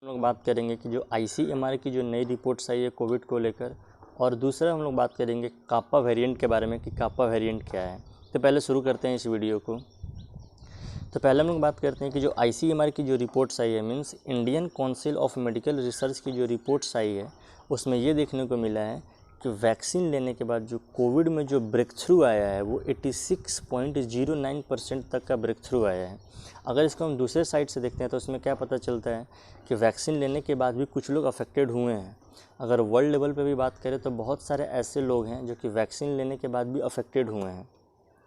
हम लोग बात करेंगे कि जो ICMR की जो नई रिपोर्ट्स आई है कोविड को लेकर, और दूसरा हम लोग बात करेंगे कापा वेरिएंट के बारे में कि कापा वेरिएंट क्या है। तो पहले शुरू करते हैं इस वीडियो को। तो पहले हम लोग बात करते हैं कि जो ICMR की जो रिपोर्ट्स आई है, means Indian council of medical research की जो रिपोर्ट्स आई है, उसमें ये देखने को मिला है कि वैक्सीन लेने के बाद जो कोविड में जो ब्रेक थ्रू आया है वो 86.09% तक का ब्रेक थ्रू आया है। अगर इसको हम दूसरे साइड से देखते हैं तो उसमें क्या पता चलता है कि वैक्सीन लेने के बाद भी कुछ लोग अफेक्टेड हुए हैं। अगर वर्ल्ड लेवल पे भी बात करें तो बहुत सारे ऐसे लोग हैं जो कि वैक्सीन लेने के बाद भी अफेक्टेड हुए हैं,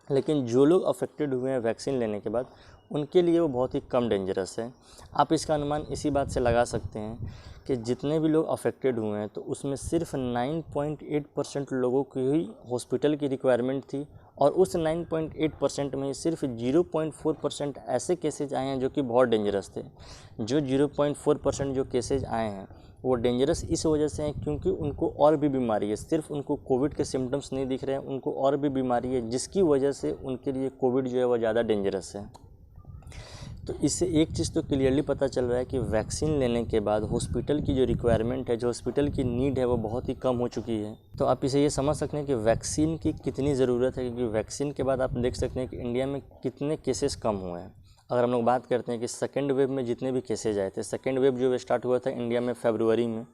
लेकिन जो लोग अफेक्टेड हुए हैं वैक्सीन लेने के बाद उनके लिए वो बहुत ही कम डेंजरस है। आप इसका अनुमान इसी बात से लगा सकते हैं कि जितने भी लोग अफेक्टेड हुए हैं तो उसमें सिर्फ 9.8% लोगों की ही हॉस्पिटल की रिक्वायरमेंट थी, और उस 9.8% में सिर्फ 0.4% ऐसे केसेज आए हैं जो कि बहुत डेंजरस थे। जो 0.4% जो केसेज आए हैं वो डेंजरस इस वजह से हैं क्योंकि उनको और भी बीमारी है, सिर्फ उनको कोविड के सिम्टम्स नहीं दिख रहे हैं, उनको और भी बीमारी है जिसकी वजह से उनके लिए कोविड जो है वो ज़्यादा डेंजरस है। तो इससे एक चीज़ तो क्लियरली पता चल रहा है कि वैक्सीन लेने के बाद हॉस्पिटल की जो रिक्वायरमेंट है, जो हॉस्पिटल की नीड है वो बहुत ही कम हो चुकी है। तो आप इसे ये समझ सकते हैं कि वैक्सीन की कितनी ज़रूरत है, क्योंकि वैक्सीन के बाद आप देख सकते हैं कि इंडिया में कितने केसेस कम हुए हैं। अगर हम लोग बात करते हैं कि सेकेंड वेव में जितने भी केसेज आए थे, सेकेंड वेव जो स्टार्ट हुआ था इंडिया में फरवरी में,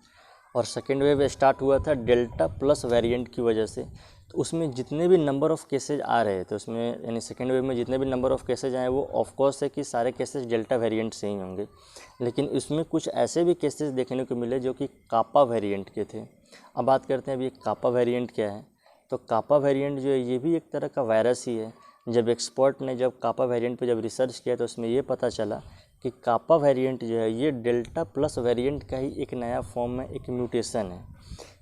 और सेकेंड वेव स्टार्ट हुआ था डेल्टा प्लस वेरिएंट की वजह से, तो उसमें जितने भी नंबर ऑफ़ केसेज आ रहे थे उसमें, यानी सेकेंड वेव में जितने भी नंबर ऑफ़ केसेज आए वो ऑफकोर्स है कि सारे केसेज डेल्टा वेरिएंट से ही होंगे, लेकिन इसमें कुछ ऐसे भी केसेज देखने को मिले जो कि कापा वेरिएंट के थे। अब बात करते हैं अभी कापा वेरिएंट क्या है। तो कापा वेरिएंट जो है ये भी एक तरह का वायरस ही है। जब एक्सपर्ट ने जब कापा वेरिएंट पे जब रिसर्च किया तो उसमें ये पता चला कि कापा वेरिएंट जो है ये डेल्टा प्लस वेरिएंट का ही एक नया फॉर्म में एक म्यूटेशन है।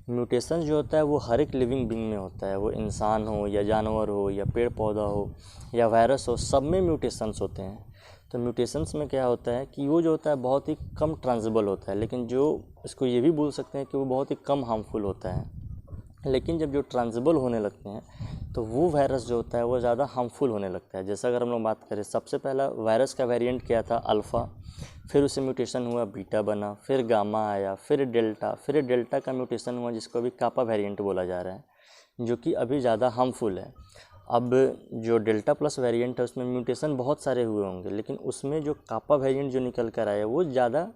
म्यूटेशन जो होता है वो हर एक लिविंग बीइंग में होता है, वो इंसान हो या जानवर हो या पेड़ पौधा हो या वायरस हो, सब में म्यूटेशंस होते हैं। तो म्यूटेशंस में क्या होता है कि वो जो होता है बहुत ही कम ट्रांसमिसिबल होता है, लेकिन जो इसको ये भी बोल सकते हैं कि वो बहुत ही कम हार्मफुल होता है। लेकिन जब जो ट्रांसमिसिबल होने लगते हैं तो वो वायरस जो होता है वो ज़्यादा हार्मफुल होने लगता है। जैसा अगर हम लोग बात करें, सबसे पहला वायरस का वेरिएंट क्या था, अल्फ़ा, फिर उससे म्यूटेशन हुआ बीटा बना, फिर गामा आया, फिर डेल्टा का म्यूटेशन हुआ जिसको अभी कापा वेरिएंट बोला जा रहा है, जो कि अभी ज़्यादा हार्मफुल है। अब जो डेल्टा प्लस वेरिएंट है उसमें म्यूटेशन बहुत सारे हुए होंगे, लेकिन उसमें जो कापा वेरिएंट जो निकल कर आया वो ज़्यादा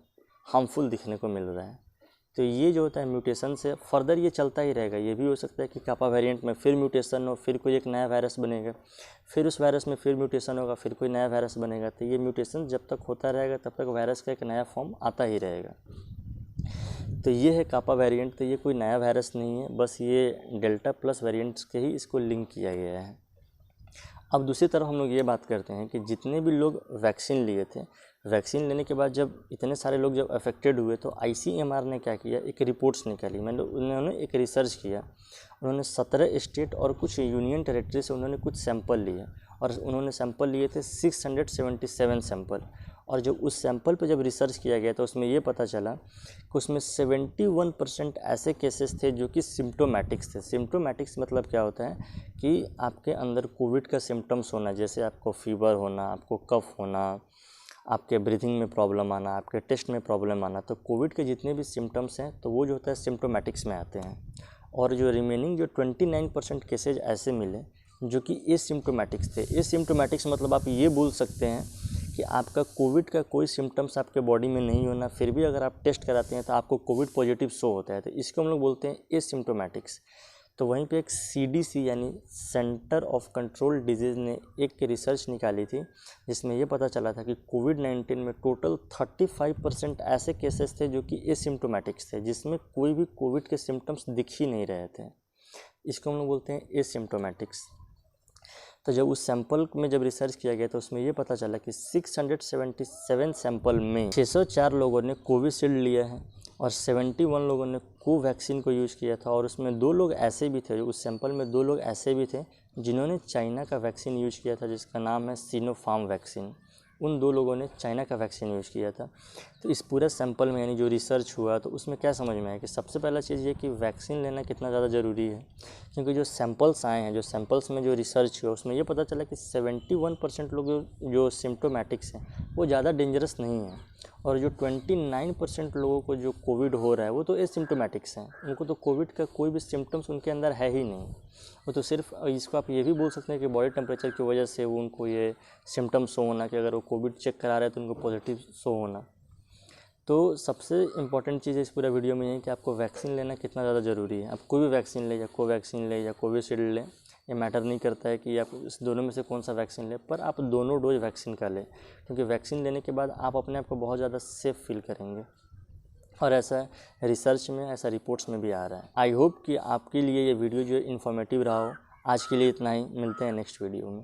हार्मफुल दिखने को मिल रहा है। तो ये जो होता है म्यूटेशन से फर्दर ये चलता ही रहेगा। ये भी हो सकता है कि कापा वेरिएंट में फिर म्यूटेशन हो, फिर कोई एक नया वायरस बनेगा, फिर उस वायरस में फिर म्यूटेशन होगा, फिर कोई नया वायरस बनेगा। तो ये म्यूटेशन जब तक होता रहेगा तब तक वायरस का एक नया फॉर्म आता ही रहेगा। तो ये है कापा वेरिएंट। तो ये कोई नया वायरस नहीं है, बस ये डेल्टा प्लस वेरिएंट्स के ही इसको लिंक किया गया है। अब दूसरी तरफ हम लोग ये बात करते हैं कि जितने भी लोग वैक्सीन लिए थे, वैक्सीन लेने के बाद जब इतने सारे लोग जब अफेक्टेड हुए तो ICMR ने क्या किया, एक रिपोर्ट्स निकाली, मतलब उन्होंने एक रिसर्च किया। उन्होंने 17 स्टेट और कुछ यूनियन टेरिटरी से उन्होंने कुछ सैंपल लिए, और उन्होंने सैंपल लिए थे 677 सैंपल। और जो उस सैंपल पे जब रिसर्च किया गया तो उसमें ये पता चला कि उसमें 71% ऐसे केसेस थे जो कि सिम्टोमेटिक्स थे। सिम्टोमेटिक्स मतलब क्या होता है कि आपके अंदर कोविड का सिम्टम्स होना, जैसे आपको फीवर होना, आपको कफ होना, आपके ब्रीथिंग में प्रॉब्लम आना, आपके टेस्ट में प्रॉब्लम आना। तो कोविड के जितने भी सिम्टम्स हैं तो वो जो होता है सिम्टोमेटिक्स में आते हैं। और जो रिमेनिंग जो 29% केसेज ऐसे मिले जो कि एसिम्टोमेटिक्स थे। एसिम्टोमेटिक्स मतलब आप ये बोल सकते हैं कि आपका कोविड का कोई सिम्टम्स आपके बॉडी में नहीं होना, फिर भी अगर आप टेस्ट कराते हैं तो आपको कोविड पॉजिटिव शो होता है, तो इसको हम लोग बोलते हैं एसिम्टोमेटिक्स। तो वहीं पे एक CDC यानी सेंटर ऑफ कंट्रोल डिजीज़ ने एक रिसर्च निकाली थी जिसमें ये पता चला था कि कोविड-19 में टोटल 35% ऐसे केसेस थे जो कि एसिम्टोमेटिक्स थे, जिसमें कोई भी कोविड के सिम्टम्स दिख ही नहीं रहे थे। इसको हम लोग बोलते हैं एसिम्टोमेटिक्स। तो जब उस सैंपल में जब रिसर्च किया गया तो उसमें ये पता चला कि 677 सैंपल में 604 लोगों ने कोविशील्ड लिया है और 71 लोगों ने कोवैक्सीन को यूज़ किया था। और उसमें 2 लोग ऐसे भी थे, उस सैंपल में 2 लोग ऐसे भी थे जिन्होंने चाइना का वैक्सीन यूज़ किया था जिसका नाम है सिनोफार्म वैक्सीन। उन 2 लोगों ने चाइना का वैक्सीन यूज़ किया था। तो इस पूरे सैंपल में यानी जो रिसर्च हुआ तो उसमें क्या समझ में आया कि सबसे पहला चीज़ ये कि वैक्सीन लेना कितना ज़्यादा ज़रूरी है, क्योंकि जो सैंपल्स आए हैं, जो सैंपल्स में जो रिसर्च हुआ उसमें ये पता चला कि 71% लोग जो सिम्टोमेटिक्स हैं वो ज़्यादा डेंजरस नहीं है, और जो 29% लोगों को जो कोविड हो रहा है वो तो एसिम्टोमेटिक्स हैं, उनको तो कोविड का कोई भी सिम्टम्स उनके अंदर है ही नहीं। वो तो सिर्फ इसको आप ये भी बोल सकते हैं कि बॉडी टेम्परेचर की वजह से वो उनको ये सिम्टम्स शो होना कि अगर वो कोविड चेक करा रहे हैं तो उनको पॉजिटिव शो होना। तो सबसे इम्पॉर्टेंट चीज़ इस पूरा वीडियो में ये है कि आपको वैक्सीन लेना कितना ज़्यादा ज़रूरी है। आप कोई भी वैक्सीन लें, या कोवैक्सीन लें या कोविशील्ड लें, ये मैटर नहीं करता है कि आप इस दोनों में से कौन सा वैक्सीन लें, पर आप दोनों डोज वैक्सीन का लें, क्योंकि वैक्सीन लेने के बाद आप अपने आप को बहुत ज़्यादा सेफ़ फील करेंगे, और ऐसा रिसर्च में, ऐसा रिपोर्ट्स में भी आ रहा है। आई होप कि आपके लिए ये वीडियो जो इन्फॉर्मेटिव रहा हो। आज के लिए इतना ही, मिलते हैं नेक्स्ट वीडियो में।